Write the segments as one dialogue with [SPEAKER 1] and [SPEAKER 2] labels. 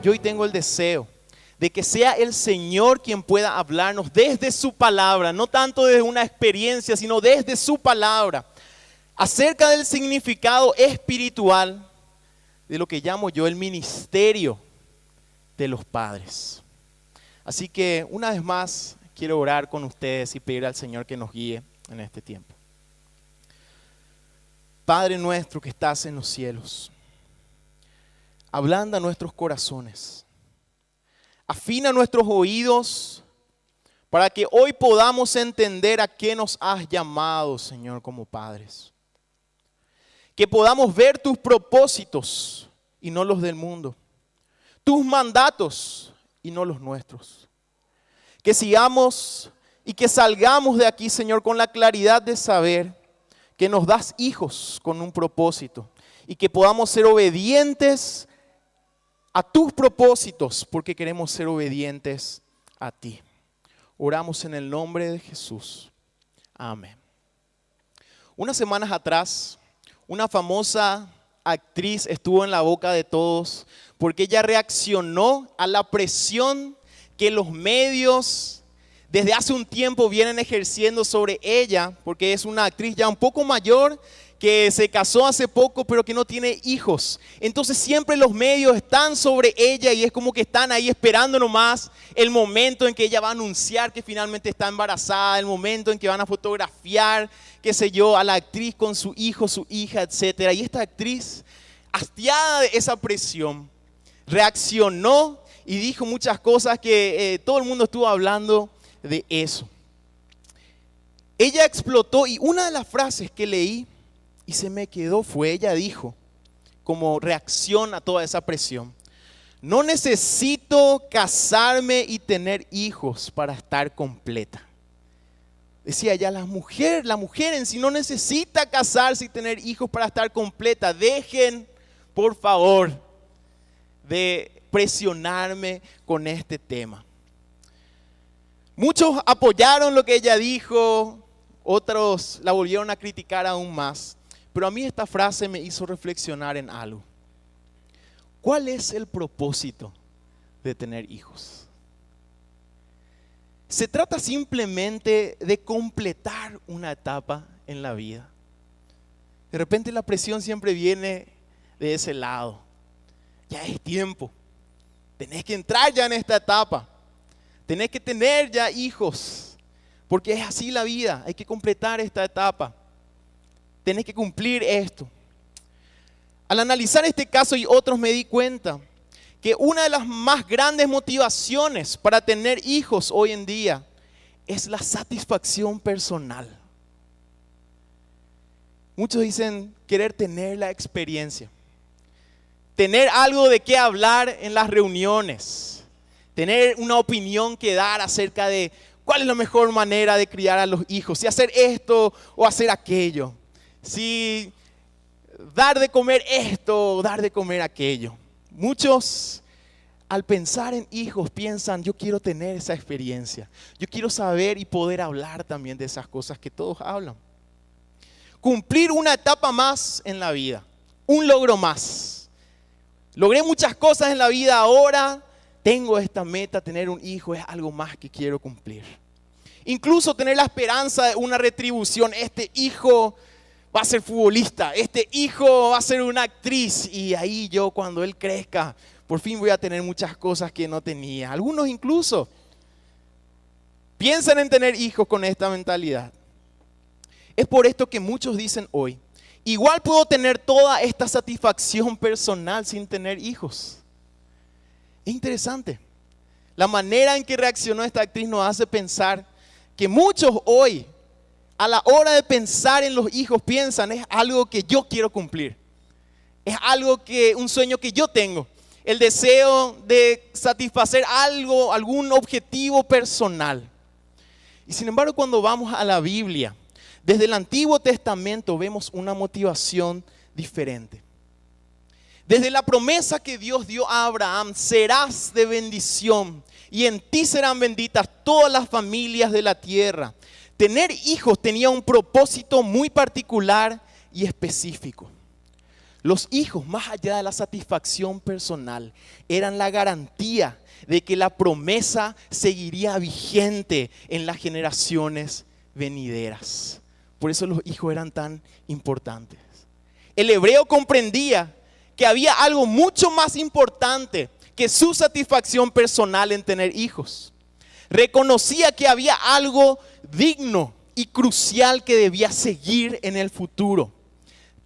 [SPEAKER 1] yo hoy tengo el deseo de que sea el Señor quien pueda hablarnos desde su palabra, no tanto desde una experiencia, sino desde su palabra, acerca del significado espiritual de lo que llamo yo el ministerio de los padres. Así que una vez más quiero orar con ustedes y pedir al Señor que nos guíe en este tiempo. Padre nuestro que estás en los cielos, ablanda nuestros corazones, afina nuestros oídos para que hoy podamos entender a qué nos has llamado, Señor, como padres. Que podamos ver tus propósitos y no los del mundo, tus mandatos y no los nuestros. Que sigamos y que salgamos de aquí, Señor, con la claridad de saber que nos das hijos con un propósito y que podamos ser obedientes a tus propósitos porque queremos ser obedientes a ti. Oramos en el nombre de Jesús. Amén. Unas semanas atrás, una famosa actriz estuvo en la boca de todos porque ella reaccionó a la presión que los medios desde hace un tiempo vienen ejerciendo sobre ella, porque es una actriz ya un poco mayor que se casó hace poco pero que no tiene hijos. Entonces siempre los medios están sobre ella y es como que están ahí esperando nomás el momento en que ella va a anunciar que finalmente está embarazada, el momento en que van a fotografiar, qué sé yo, a la actriz con su hijo, su hija, etc. Y esta actriz, hastiada de esa presión, reaccionó y dijo muchas cosas que todo el mundo estuvo hablando de eso. Ella explotó y una de las frases que leí y se me quedó fue, ella dijo, como reacción a toda esa presión: no necesito casarme y tener hijos para estar completa. Decía ya, la mujer en sí no necesita casarse y tener hijos para estar completa. Dejen, por favor, de presionarme con este tema. Muchos apoyaron lo que ella dijo, otros la volvieron a criticar aún más. Pero a mí esta frase me hizo reflexionar en algo. ¿Cuál es el propósito de tener hijos? ¿Se trata simplemente de completar una etapa en la vida? De repente la presión siempre viene de ese lado. Ya es tiempo. Tenés que entrar ya en esta etapa. Tenés que tener ya hijos. Porque es así la vida. Hay que completar esta etapa. Tenés que cumplir esto. Al analizar este caso y otros me di cuenta que una de las más grandes motivaciones para tener hijos hoy en día es la satisfacción personal. Muchos dicen querer tener la experiencia, tener algo de qué hablar en las reuniones, tener una opinión que dar acerca de cuál es la mejor manera de criar a los hijos, si hacer esto o hacer aquello, si dar de comer esto o dar de comer aquello. Muchos al pensar en hijos piensan, yo quiero tener esa experiencia, yo quiero saber y poder hablar también de esas cosas que todos hablan. Cumplir una etapa más en la vida, un logro más. Logré muchas cosas en la vida, ahora tengo esta meta, tener un hijo es algo más que quiero cumplir. Incluso tener la esperanza de una retribución, este hijo va a ser futbolista, este hijo va a ser una actriz y ahí yo cuando él crezca, por fin voy a tener muchas cosas que no tenía. Algunos incluso piensan en tener hijos con esta mentalidad. Es por esto que muchos dicen hoy, igual puedo tener toda esta satisfacción personal sin tener hijos. Es interesante. La manera en que reaccionó esta actriz nos hace pensar que muchos hoy, a la hora de pensar en los hijos, piensan es algo que yo quiero cumplir. Es algo que, un sueño que yo tengo. El deseo de satisfacer algo, algún objetivo personal. Y sin embargo, cuando vamos a la Biblia, desde el Antiguo Testamento vemos una motivación diferente. Desde la promesa que Dios dio a Abraham, serás de bendición y en ti serán benditas todas las familias de la tierra. Tener hijos tenía un propósito muy particular y específico. Los hijos, más allá de la satisfacción personal, eran la garantía de que la promesa seguiría vigente en las generaciones venideras. Por eso los hijos eran tan importantes. El hebreo comprendía que había algo mucho más importante que su satisfacción personal en tener hijos. Reconocía que había algo digno y crucial que debía seguir en el futuro.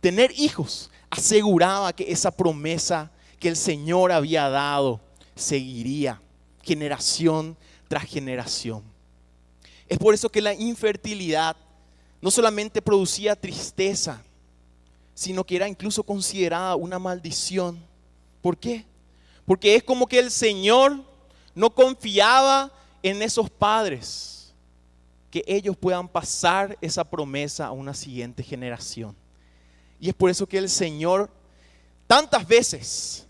[SPEAKER 1] Tener hijos aseguraba que esa promesa que el Señor había dado seguiría generación tras generación. Es por eso que la infertilidad no solamente producía tristeza, sino que era incluso considerada una maldición. ¿Por qué? Porque es como que el Señor no confiaba en esos padres, que ellos puedan pasar esa promesa a una siguiente generación. Y es por eso que el Señor tantas veces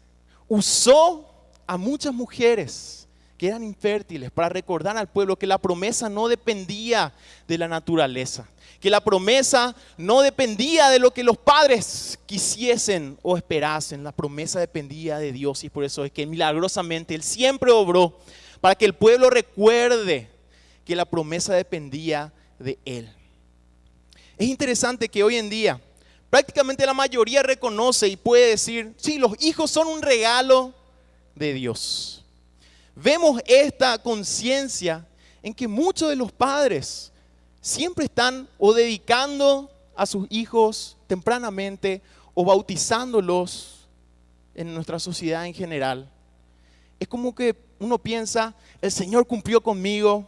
[SPEAKER 1] usó a muchas mujeres que eran infértiles para recordar al pueblo que la promesa no dependía de la naturaleza, que la promesa no dependía de lo que los padres quisiesen o esperasen. La promesa dependía de Dios, y por eso es que milagrosamente Él siempre obró para que el pueblo recuerde que la promesa dependía de Él. Es interesante que hoy en día prácticamente la mayoría reconoce y puede decir, sí, los hijos son un regalo de Dios. Vemos esta conciencia en que muchos de los padres siempre están o dedicando a sus hijos tempranamente o bautizándolos en nuestra sociedad en general. Es como que uno piensa, el Señor cumplió conmigo,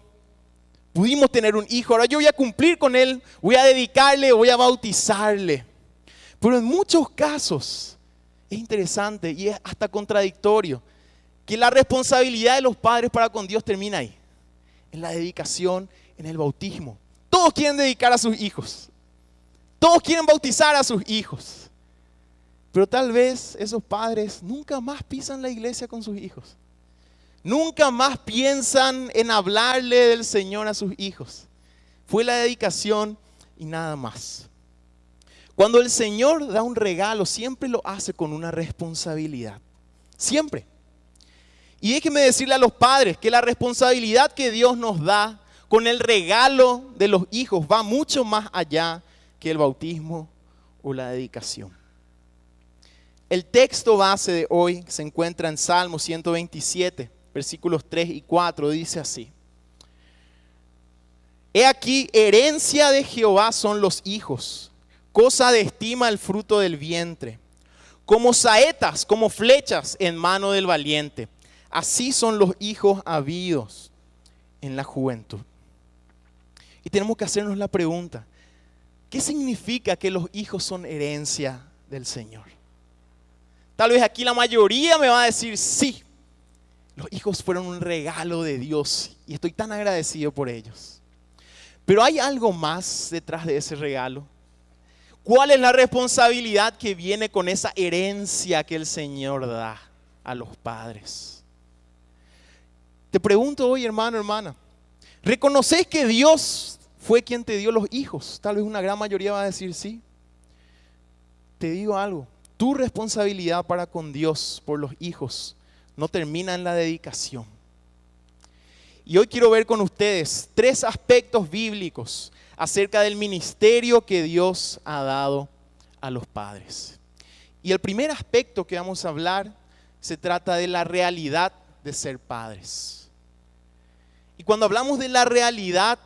[SPEAKER 1] pudimos tener un hijo, ahora yo voy a cumplir con él, voy a dedicarle, voy a bautizarle. Pero en muchos casos es interesante y es hasta contradictorio que la responsabilidad de los padres para con Dios termina ahí, en la dedicación, en el bautismo. Todos quieren dedicar a sus hijos, todos quieren bautizar a sus hijos, pero tal vez esos padres nunca más pisan la iglesia con sus hijos, nunca más piensan en hablarle del Señor a sus hijos. Fue la dedicación y nada más. Cuando el Señor da un regalo, siempre lo hace con una responsabilidad. Siempre. Y déjenme decirle a los padres que la responsabilidad que Dios nos da con el regalo de los hijos va mucho más allá que el bautismo o la dedicación. El texto base de hoy se encuentra en Salmo 127, versículos 3 y 4, dice así: He aquí, herencia de Jehová son los hijos, cosa de estima el fruto del vientre. Como saetas, como flechas en mano del valiente, así son los hijos habidos en la juventud. Y tenemos que hacernos la pregunta, ¿qué significa que los hijos son herencia del Señor? Tal vez aquí la mayoría me va a decir, sí, los hijos fueron un regalo de Dios y estoy tan agradecido por ellos. Pero hay algo más detrás de ese regalo. ¿Cuál es la responsabilidad que viene con esa herencia que el Señor da a los padres? Te pregunto hoy, hermano, hermana, ¿reconoces que Dios fue quien te dio los hijos? Tal vez una gran mayoría va a decir sí. Te digo algo, tu responsabilidad para con Dios por los hijos no termina en la dedicación. Y hoy quiero ver con ustedes 3 aspectos bíblicos acerca del ministerio que Dios ha dado a los padres. Y el primer aspecto que vamos a hablar se trata de la realidad de ser padres. Y cuando hablamos de la realidad,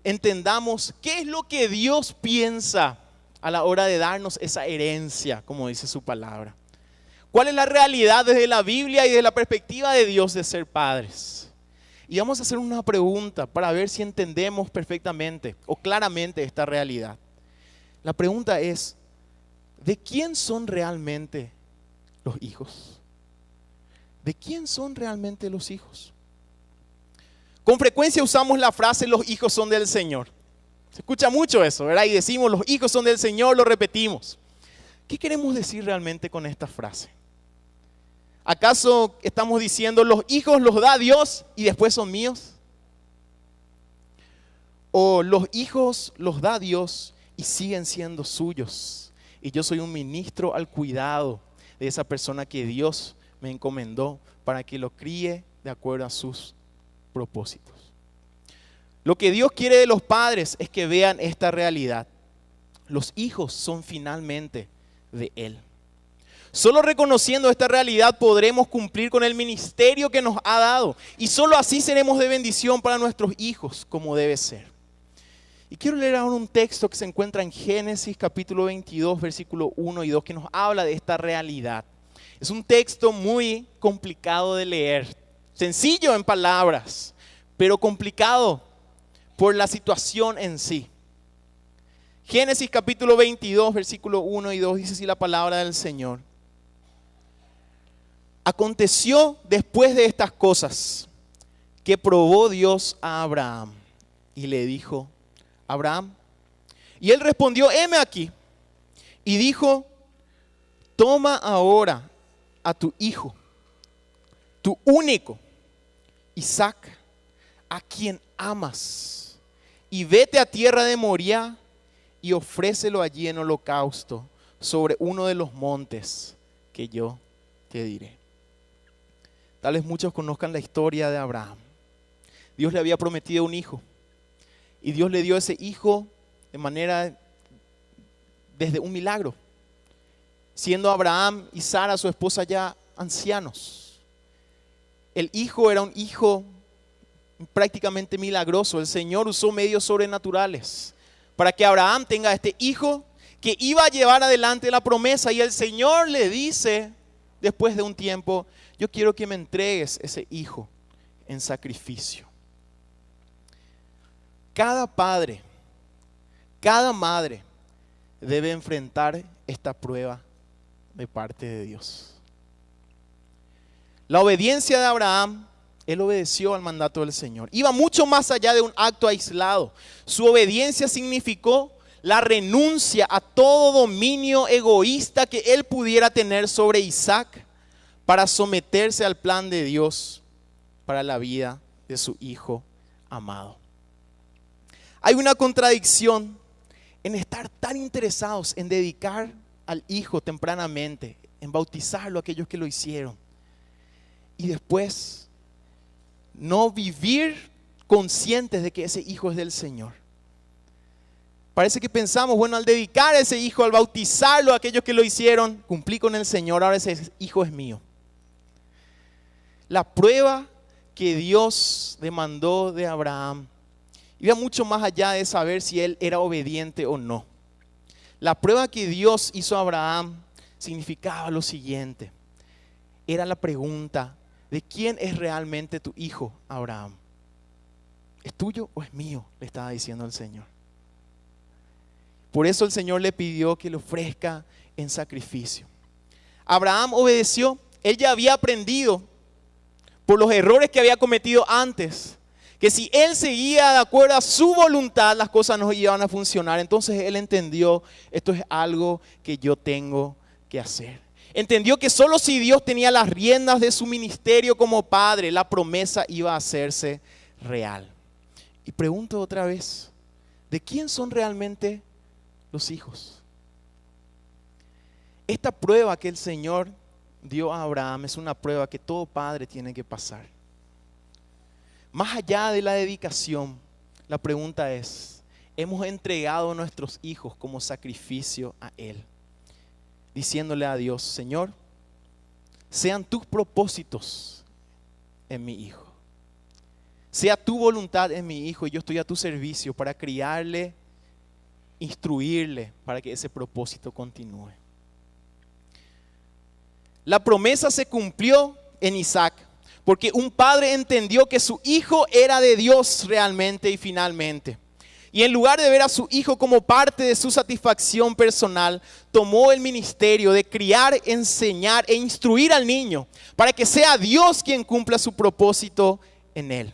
[SPEAKER 1] entendamos qué es lo que Dios piensa a la hora de darnos esa herencia, como dice su palabra. ¿Cuál es la realidad desde la Biblia y desde la perspectiva de Dios de ser padres? Y vamos a hacer una pregunta para ver si entendemos perfectamente o claramente esta realidad. La pregunta es, ¿de quién son realmente los hijos? ¿De quién son realmente los hijos? Con frecuencia usamos la frase, los hijos son del Señor. Se escucha mucho eso, ¿verdad? Y decimos, los hijos son del Señor, lo repetimos. ¿Qué queremos decir realmente con esta frase? ¿Acaso estamos diciendo los hijos los da Dios y después son míos? ¿O los hijos los da Dios y siguen siendo suyos? y yo soy un ministro al cuidado de esa persona que Dios me encomendó para que lo críe de acuerdo a sus propósitos. Lo que Dios quiere de los padres es que vean esta realidad. Los hijos son finalmente de Él. Solo reconociendo esta realidad podremos cumplir con el ministerio que nos ha dado. Y solo así seremos de bendición para nuestros hijos, como debe ser. Y quiero leer ahora un texto que se encuentra en Génesis capítulo 22, versículo 1 y 2, que nos habla de esta realidad. Es un texto muy complicado de leer, sencillo en palabras, pero complicado por la situación en sí. Génesis capítulo 22, versículo 1 y 2 dice así la palabra del Señor. Aconteció después de estas cosas que probó Dios a Abraham y le dijo: Abraham. Y él respondió: heme aquí. Y dijo: toma ahora a tu hijo, tu único, Isaac, a quien amas, y vete a tierra de Moriah y ofrécelo allí en holocausto sobre uno de los montes que yo te diré. Tal vez muchos conozcan la historia de Abraham. Dios le había prometido un hijo y Dios le dio ese hijo de manera, desde un milagro, siendo Abraham y Sara, su esposa, ya ancianos. El hijo era un hijo prácticamente milagroso. El Señor usó medios sobrenaturales para que Abraham tenga este hijo que iba a llevar adelante la promesa. Y el Señor le dice, después de un tiempo: yo quiero que me entregues ese hijo en sacrificio. Cada padre, cada madre debe enfrentar esta prueba de parte de Dios. La obediencia de Abraham, él obedeció al mandato del Señor. Iba mucho más allá de un acto aislado. Su obediencia significó la renuncia a todo dominio egoísta que él pudiera tener sobre Isaac para someterse al plan de Dios para la vida de su hijo amado. Hay una contradicción en estar tan interesados en dedicar al hijo tempranamente, en bautizarlo a aquellos que lo hicieron, y después no vivir conscientes de que ese hijo es del Señor. Parece que pensamos, bueno, al dedicar a ese hijo, al bautizarlo a aquellos que lo hicieron, cumplí con el Señor, ahora ese hijo es mío. La prueba que Dios demandó de Abraham iba mucho más allá de saber si él era obediente o no. La prueba que Dios hizo a Abraham significaba lo siguiente. Era la pregunta de quién es realmente tu hijo, Abraham. ¿Es tuyo o es mío?, le estaba diciendo el Señor. Por eso el Señor le pidió que lo ofrezca en sacrificio. Abraham obedeció. Él ya había aprendido por los errores que había cometido antes, que si él seguía de acuerdo a su voluntad, las cosas no iban a funcionar. Entonces él entendió, esto es algo que yo tengo que hacer. Entendió que solo si Dios tenía las riendas de su ministerio como padre, la promesa iba a hacerse real. Y pregunto otra vez, ¿de quién son realmente los hijos? Esta prueba que el Señor dio a Abraham es una prueba que todo padre tiene que pasar. Más allá de la dedicación, la pregunta es: ¿hemos entregado a nuestros hijos como sacrificio a Él? Diciéndole a Dios: Señor, sean tus propósitos en mi hijo. Sea tu voluntad en mi hijo y yo estoy a tu servicio para criarle, instruirle para que ese propósito continúe. La promesa se cumplió en Isaac, porque un padre entendió que su hijo era de Dios realmente y finalmente. Y en lugar de ver a su hijo como parte de su satisfacción personal, tomó el ministerio de criar, enseñar e instruir al niño para que sea Dios quien cumpla su propósito en él.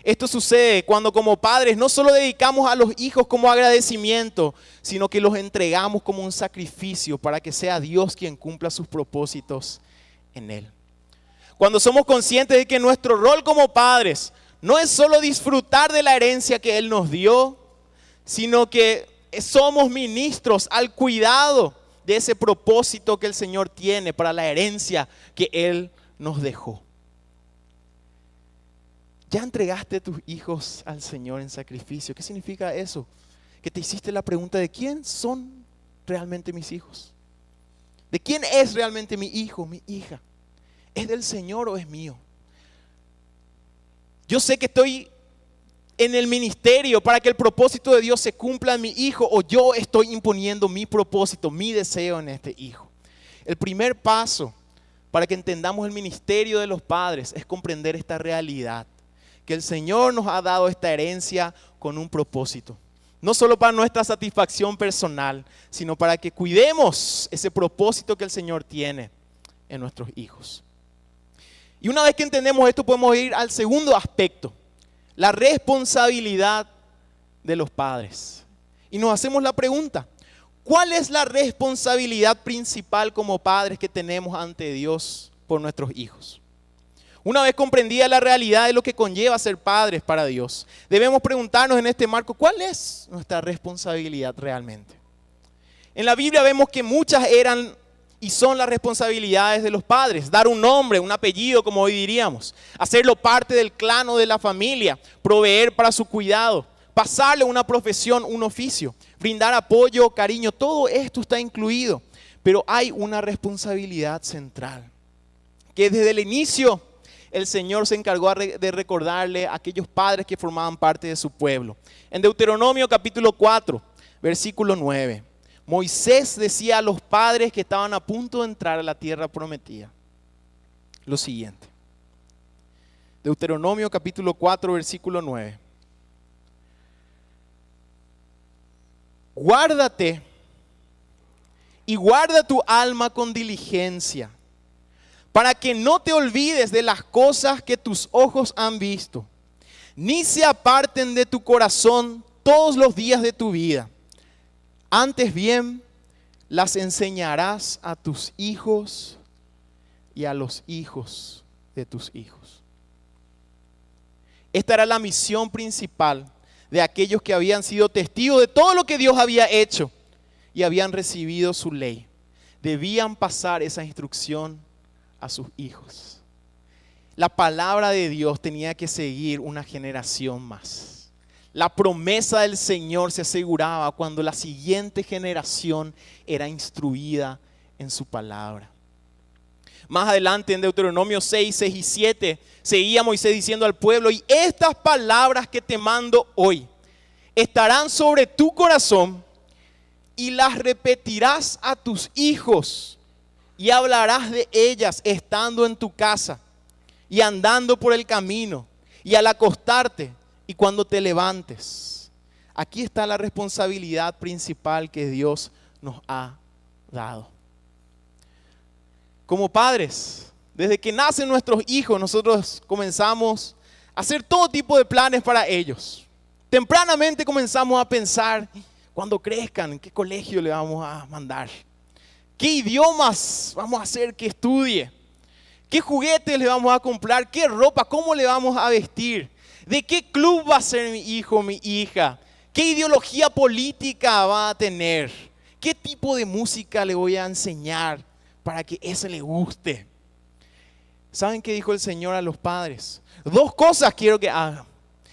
[SPEAKER 1] Esto sucede cuando como padres no solo dedicamos a los hijos como agradecimiento, sino que los entregamos como un sacrificio para que sea Dios quien cumpla sus propósitos en él. Cuando somos conscientes de que nuestro rol como padres no es solo disfrutar de la herencia que Él nos dio, sino que somos ministros al cuidado de ese propósito que el Señor tiene para la herencia que Él nos dejó. ¿Ya entregaste tus hijos al Señor en sacrificio? ¿Qué significa eso? Que te hiciste la pregunta de ¿quién son realmente mis hijos? ¿De quién es realmente mi hijo, mi hija? ¿Es del Señor o es mío? Yo sé que estoy en el ministerio para que el propósito de Dios se cumpla en mi hijo, o yo estoy imponiendo mi propósito, mi deseo en este hijo. El primer paso para que entendamos el ministerio de los padres es comprender esta realidad, que el Señor nos ha dado esta herencia con un propósito. No solo para nuestra satisfacción personal, sino para que cuidemos ese propósito que el Señor tiene en nuestros hijos. Y una vez que entendemos esto, podemos ir al segundo aspecto, la responsabilidad de los padres. Y nos hacemos la pregunta, ¿cuál es la responsabilidad principal como padres que tenemos ante Dios por nuestros hijos? Una vez comprendida la realidad de lo que conlleva ser padres para Dios, debemos preguntarnos en este marco, ¿cuál es nuestra responsabilidad realmente? En la Biblia vemos que muchas eran y son las responsabilidades de los padres: dar un nombre, un apellido, como hoy diríamos, hacerlo parte del clan o de la familia, proveer para su cuidado, pasarle una profesión, un oficio, brindar apoyo, cariño, todo esto está incluido. Pero hay una responsabilidad central, que desde el inicio el Señor se encargó de recordarle a aquellos padres que formaban parte de su pueblo. En Deuteronomio capítulo 4, versículo 9, Moisés decía a los padres que estaban a punto de entrar a la tierra prometida lo siguiente. Deuteronomio capítulo 4, versículo 9. Guárdate y guarda tu alma con diligencia, para que no te olvides de las cosas que tus ojos han visto, ni se aparten de tu corazón todos los días de tu vida. Antes bien, las enseñarás a tus hijos y a los hijos de tus hijos. Esta era la misión principal de aquellos que habían sido testigos de todo lo que Dios había hecho y habían recibido su ley. Debían pasar esa instrucción a sus hijos. La palabra de Dios tenía que seguir una generación más. La promesa del Señor se aseguraba cuando la siguiente generación era instruida en su palabra. Más adelante en Deuteronomio 6, 6 y 7 seguía Moisés diciendo al pueblo: y estas palabras que te mando hoy estarán sobre tu corazón y las repetirás a tus hijos y hablarás de ellas estando en tu casa y andando por el camino y al acostarte y cuando te levantes. Aquí está la responsabilidad principal que Dios nos ha dado. Como padres, desde que nacen nuestros hijos, nosotros comenzamos a hacer todo tipo de planes para ellos. Tempranamente comenzamos a pensar, cuando crezcan, ¿en qué colegio le vamos a mandar? ¿Qué idiomas vamos a hacer que estudie? ¿Qué juguetes le vamos a comprar? ¿Qué ropa? ¿Cómo le vamos a vestir? ¿De qué club va a ser mi hijo o mi hija? ¿Qué ideología política va a tener? ¿Qué tipo de música le voy a enseñar para que ese le guste? ¿Saben qué dijo el Señor a los padres? 2 cosas quiero que hagan.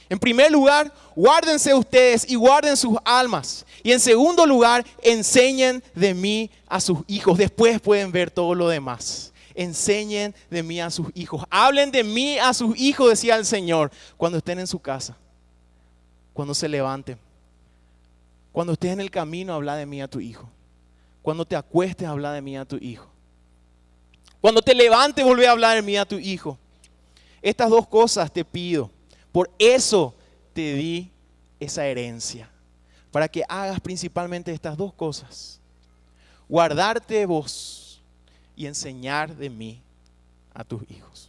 [SPEAKER 1] En primer lugar, guárdense ustedes y guarden sus almas. Y en segundo lugar, enseñen de mí a sus hijos. Después pueden ver todo lo demás. Enseñen de mí a sus hijos. Hablen de mí a sus hijos, decía el Señor, cuando estén en su casa, cuando se levanten. Cuando estés en el camino, habla de mí a tu hijo. Cuando te acuestes, habla de mí a tu hijo. Cuando te levantes, volvé a hablar de mí a tu hijo. Estas 2 cosas te pido. Por eso te di esa herencia, para que hagas principalmente estas 2 cosas: guardarte de vos y enseñar de mí a tus hijos.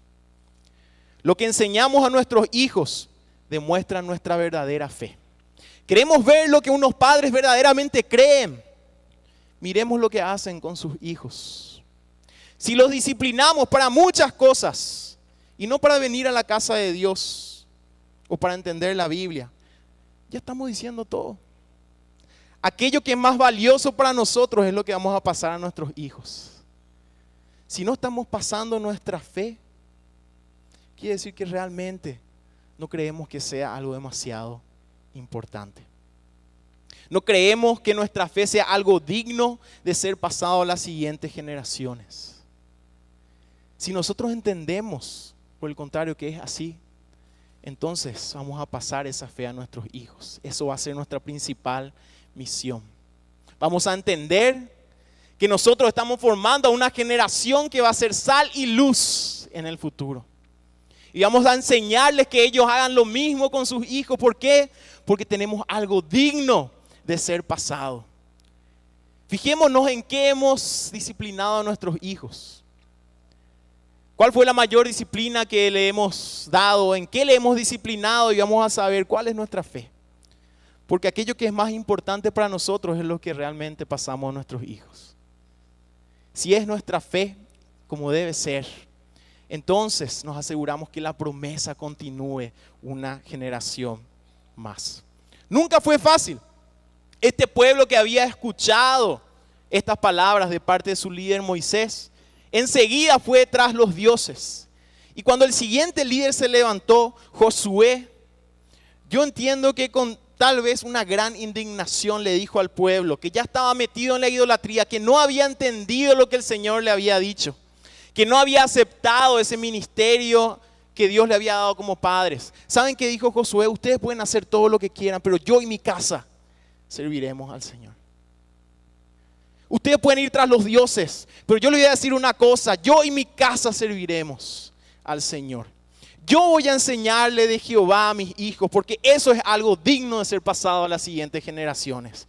[SPEAKER 1] Lo que enseñamos a nuestros hijos demuestra nuestra verdadera fe. Queremos ver lo que unos padres verdaderamente creen. Miremos lo que hacen con sus hijos. Si los disciplinamos para muchas cosas y no para venir a la casa de Dios o para entender la Biblia, ya estamos diciendo todo. Aquello que es más valioso para nosotros es lo que vamos a pasar a nuestros hijos. Si no estamos pasando nuestra fe, quiere decir que realmente no creemos que sea algo demasiado importante. No creemos que nuestra fe sea algo digno de ser pasado a las siguientes generaciones. Si nosotros entendemos, por el contrario, que es así, entonces vamos a pasar esa fe a nuestros hijos. Eso va a ser nuestra principal misión. Vamos a entender que nosotros estamos formando a una generación que va a ser sal y luz en el futuro. Y vamos a enseñarles que ellos hagan lo mismo con sus hijos. ¿Por qué? Porque tenemos algo digno de ser pasado. Fijémonos en qué hemos disciplinado a nuestros hijos. ¿Cuál fue la mayor disciplina que le hemos dado? ¿En qué le hemos disciplinado? Y vamos a saber cuál es nuestra fe. Porque aquello que es más importante para nosotros es lo que realmente pasamos a nuestros hijos. Si es nuestra fe como debe ser, entonces nos aseguramos que la promesa continúe una generación más. Nunca fue fácil. Este pueblo que había escuchado estas palabras de parte de su líder Moisés, enseguida fue tras los dioses. Y cuando el siguiente líder se levantó, Josué, yo entiendo que con tal vez una gran indignación le dijo al pueblo que ya estaba metido en la idolatría, que no había entendido lo que el Señor le había dicho, que no había aceptado ese ministerio que Dios le había dado como padres. ¿Saben qué dijo Josué? Ustedes pueden hacer todo lo que quieran, pero yo y mi casa serviremos al Señor. Ustedes pueden ir tras los dioses, pero yo les voy a decir una cosa: yo y mi casa serviremos al Señor. Yo voy a enseñarle de Jehová a mis hijos, porque eso es algo digno de ser pasado a las siguientes generaciones.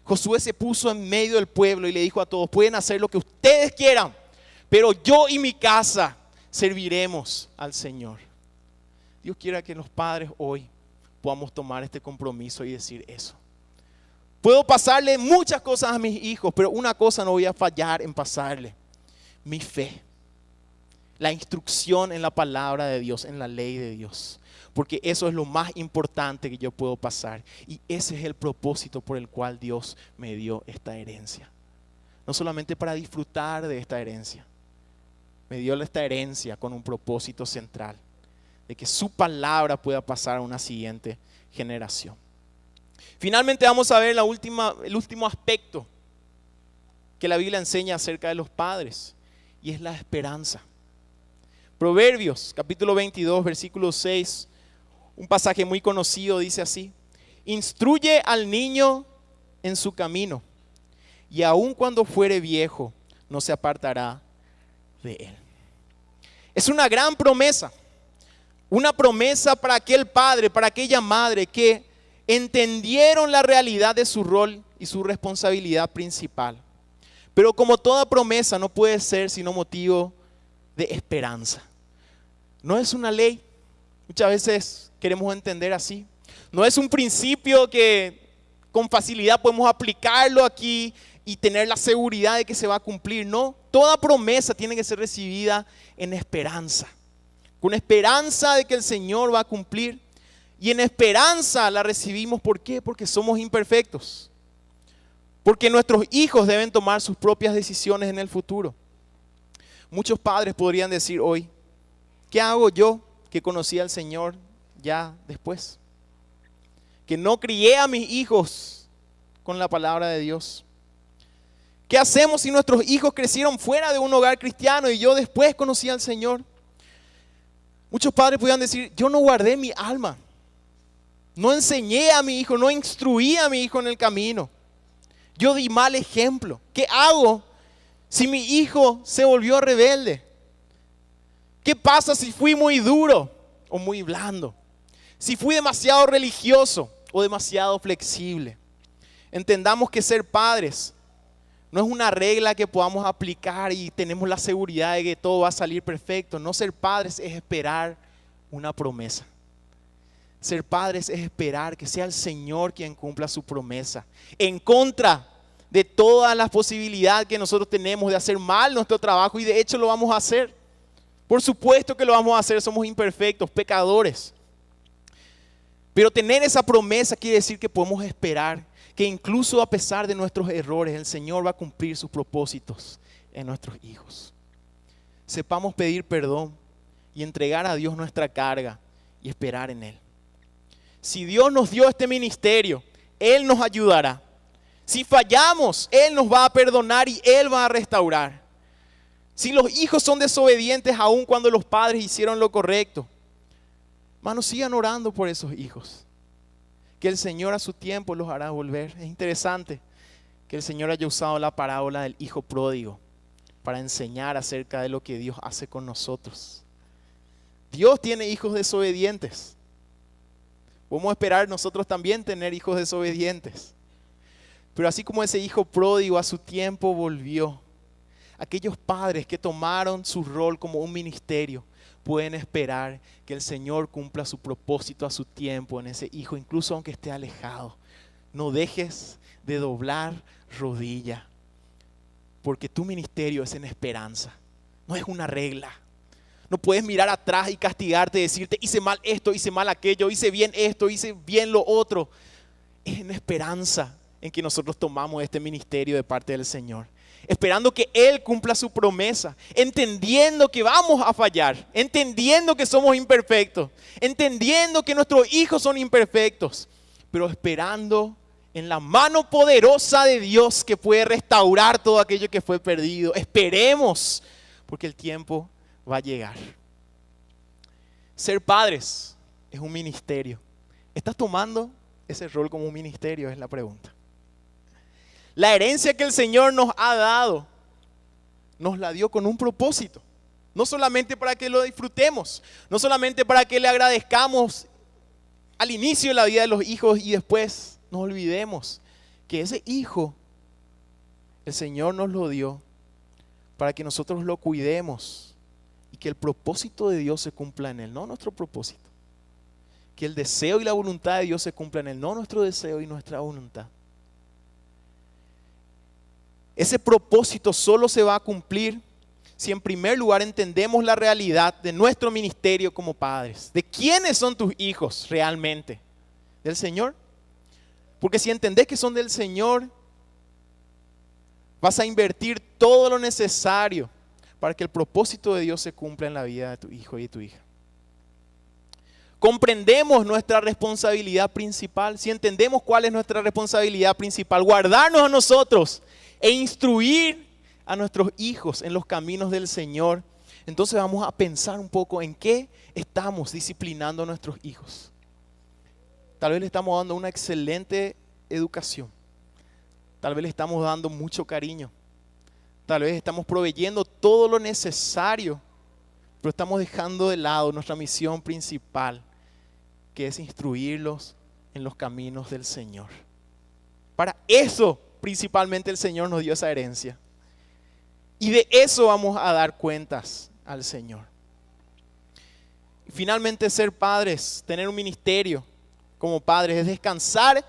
[SPEAKER 1] Josué se puso en medio del pueblo y le dijo a todos: pueden hacer lo que ustedes quieran, pero yo y mi casa serviremos al Señor. Dios quiera que los padres hoy podamos tomar este compromiso y decir eso. Puedo pasarle muchas cosas a mis hijos, pero una cosa no voy a fallar en pasarle: mi fe. La instrucción en la palabra de Dios, en la ley de Dios. Porque eso es lo más importante que yo puedo pasar. Y ese es el propósito por el cual Dios me dio esta herencia. No solamente para disfrutar de esta herencia. Me dio esta herencia con un propósito central. De que su palabra pueda pasar a una siguiente generación. Finalmente vamos a ver el último aspecto que la Biblia enseña acerca de los padres. Y es la esperanza. Proverbios, capítulo 22, versículo 6, un pasaje muy conocido, dice así: instruye al niño en su camino, y aun cuando fuere viejo, no se apartará de él. Es una gran promesa, una promesa para aquel padre, para aquella madre que entendieron la realidad de su rol y su responsabilidad principal. Pero como toda promesa no puede ser sino motivo de esperanza. No es una ley, muchas veces queremos entender así. No es un principio que con facilidad podemos aplicarlo aquí y tener la seguridad de que se va a cumplir. No, toda promesa tiene que ser recibida en esperanza. Con esperanza de que el Señor va a cumplir. Y en esperanza la recibimos, ¿por qué? Porque somos imperfectos. Porque nuestros hijos deben tomar sus propias decisiones en el futuro. Muchos padres podrían decir hoy: ¿qué hago yo que conocí al Señor ya después? Que no crié a mis hijos con la palabra de Dios. ¿Qué hacemos si nuestros hijos crecieron fuera de un hogar cristiano y yo después conocí al Señor? Muchos padres podrían decir: yo no guardé mi alma. No enseñé a mi hijo, no instruí a mi hijo en el camino. Yo di mal ejemplo. ¿Qué hago si mi hijo se volvió rebelde? ¿Qué pasa si fui muy duro o muy blando? Si fui demasiado religioso o demasiado flexible. Entendamos que ser padres no es una regla que podamos aplicar y tenemos la seguridad de que todo va a salir perfecto. No, ser padres es esperar una promesa. Ser padres es esperar que sea el Señor quien cumpla su promesa. En contra de todas las posibilidades que nosotros tenemos de hacer mal nuestro trabajo, y de hecho lo vamos a hacer. Por supuesto que lo vamos a hacer, somos imperfectos, pecadores. Pero tener esa promesa quiere decir que podemos esperar que incluso a pesar de nuestros errores, el Señor va a cumplir sus propósitos en nuestros hijos. Sepamos pedir perdón y entregar a Dios nuestra carga y esperar en Él. Si Dios nos dio este ministerio, Él nos ayudará. Si fallamos, Él nos va a perdonar y Él va a restaurar. Si los hijos son desobedientes aun cuando los padres hicieron lo correcto, hermanos, sigan orando por esos hijos. Que el Señor a su tiempo los hará volver. Es interesante que el Señor haya usado la parábola del hijo pródigo para enseñar acerca de lo que Dios hace con nosotros. Dios tiene hijos desobedientes. Podemos esperar nosotros también tener hijos desobedientes. Pero así como ese hijo pródigo a su tiempo volvió, aquellos padres que tomaron su rol como un ministerio pueden esperar que el Señor cumpla su propósito a su tiempo en ese hijo, incluso aunque esté alejado. No dejes de doblar rodilla, porque tu ministerio es en esperanza, no es una regla. No puedes mirar atrás y castigarte y decirte, hice mal esto, hice mal aquello, hice bien esto, hice bien lo otro. Es en esperanza en que nosotros tomamos este ministerio de parte del Señor. Esperando que Él cumpla su promesa, entendiendo que vamos a fallar, entendiendo que somos imperfectos, entendiendo que nuestros hijos son imperfectos, pero esperando en la mano poderosa de Dios que puede restaurar todo aquello que fue perdido. Esperemos, porque el tiempo va a llegar. Ser padres es un ministerio. ¿Estás tomando ese rol como un ministerio? Es la pregunta. La herencia que el Señor nos ha dado, nos la dio con un propósito. No solamente para que lo disfrutemos, no solamente para que le agradezcamos al inicio de la vida de los hijos y después nos olvidemos que ese hijo, el Señor nos lo dio para que nosotros lo cuidemos y que el propósito de Dios se cumpla en él, no nuestro propósito. Que el deseo y la voluntad de Dios se cumpla en él, no nuestro deseo y nuestra voluntad. Ese propósito solo se va a cumplir si en primer lugar entendemos la realidad de nuestro ministerio como padres. ¿De quiénes son tus hijos realmente? ¿Del Señor? Porque si entendés que son del Señor, vas a invertir todo lo necesario para que el propósito de Dios se cumpla en la vida de tu hijo y de tu hija. Comprendemos nuestra responsabilidad principal. Si entendemos cuál es nuestra responsabilidad principal, guardarnos a nosotros e instruir a nuestros hijos en los caminos del Señor, entonces vamos a pensar un poco en qué estamos disciplinando a nuestros hijos. Tal vez le estamos dando una excelente educación. Tal vez le estamos dando mucho cariño. Tal vez estamos proveyendo todo lo necesario, pero estamos dejando de lado nuestra misión principal, que es instruirlos en los caminos del Señor. Para eso principalmente el Señor nos dio esa herencia. Y de eso vamos a dar cuentas al Señor. Y finalmente, ser padres, tener un ministerio como padres, es descansar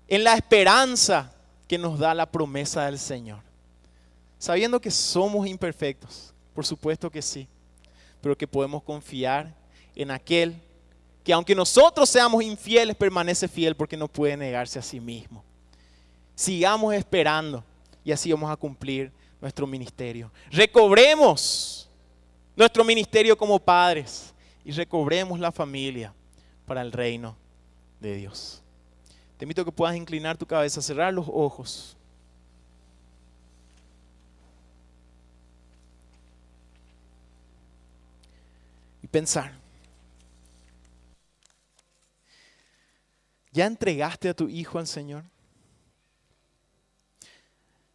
[SPEAKER 1] en la esperanza que nos da la promesa del Señor. Sabiendo que somos imperfectos, por supuesto que sí, pero que podemos confiar en aquel que aunque nosotros seamos infieles, permanece fiel porque no puede negarse a sí mismo. Sigamos esperando y así vamos a cumplir nuestro ministerio. Recobremos nuestro ministerio como padres y recobremos la familia para el reino de Dios. Te invito a que puedas inclinar tu cabeza, cerrar los ojos. Y pensar. ¿Ya entregaste a tu hijo al Señor?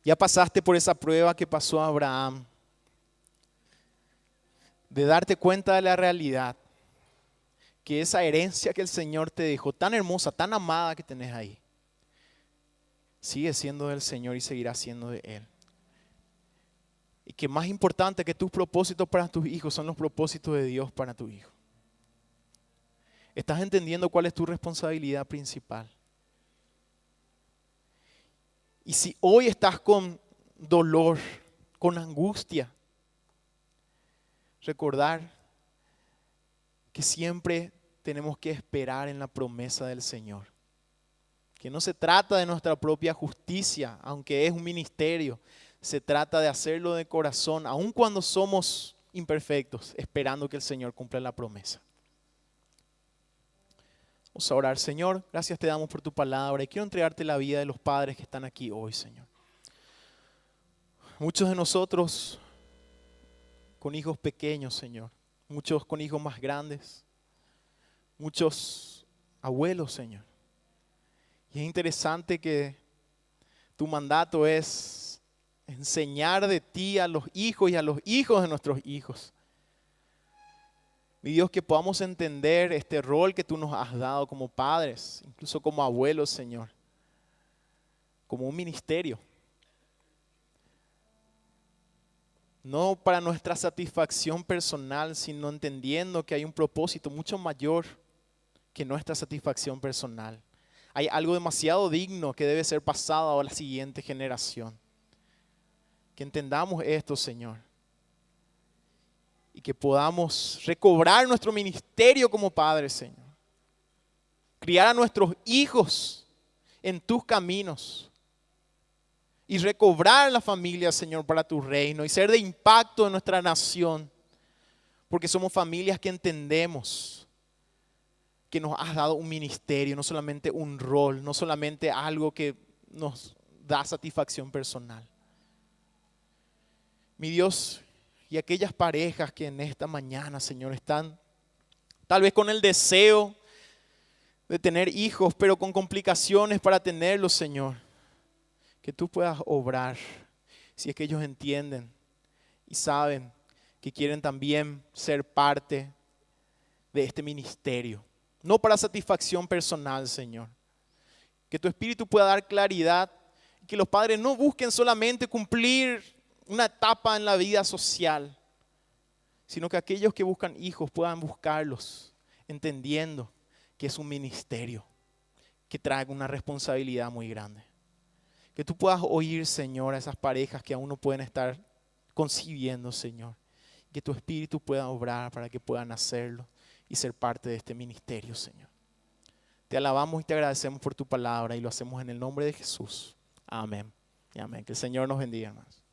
[SPEAKER 1] ¿Ya pasaste por esa prueba que pasó a Abraham? De darte cuenta de la realidad. Que esa herencia que el Señor te dejó, tan hermosa, tan amada que tenés ahí, sigue siendo del Señor y seguirá siendo de Él. Y que más importante que tus propósitos para tus hijos son los propósitos de Dios para tu hijo. ¿Estás entendiendo cuál es tu responsabilidad principal? Y si hoy estás con dolor, con angustia, recordar que siempre tenemos que esperar en la promesa del Señor. Que no se trata de nuestra propia justicia, aunque es un ministerio. Se trata de hacerlo de corazón, aun cuando somos imperfectos, esperando que el Señor cumpla la promesa. Vamos a orar. Señor, gracias te damos por tu palabra y quiero entregarte la vida de los padres que están aquí hoy, Señor. Muchos de nosotros con hijos pequeños, Señor. Muchos con hijos más grandes. Muchos abuelos, Señor. Y es interesante que tu mandato es enseñar de ti a los hijos y a los hijos de nuestros hijos. Mi Dios, que podamos entender este rol que tú nos has dado como padres, incluso como abuelos, Señor, como un ministerio. No para nuestra satisfacción personal, sino entendiendo que hay un propósito mucho mayor que nuestra satisfacción personal. Hay algo demasiado digno que debe ser pasado a la siguiente generación. Que entendamos esto, Señor. Y que podamos recobrar nuestro ministerio como padres, Señor. Criar a nuestros hijos en tus caminos. Y recobrar la familia, Señor, para tu reino. Y ser de impacto en nuestra nación. Porque somos familias que entendemos que nos has dado un ministerio, no solamente un rol, no solamente algo que nos da satisfacción personal. Mi Dios, y aquellas parejas que en esta mañana, Señor, están tal vez con el deseo de tener hijos, pero con complicaciones para tenerlos, Señor, que tú puedas obrar, si es que ellos entienden y saben que quieren también ser parte de este ministerio. No para satisfacción personal, Señor. Que tu Espíritu pueda dar claridad. Que los padres no busquen solamente cumplir una etapa en la vida social. Sino que aquellos que buscan hijos puedan buscarlos. Entendiendo que es un ministerio. Que trae una responsabilidad muy grande. Que tú puedas oír, Señor, a esas parejas que aún no pueden estar concibiendo, Señor. Que tu Espíritu pueda obrar para que puedan hacerlo. Y ser parte de este ministerio, Señor. Te alabamos y te agradecemos por tu palabra y lo hacemos en el nombre de Jesús. Amén. Y amén. Que el Señor nos bendiga, hermanos.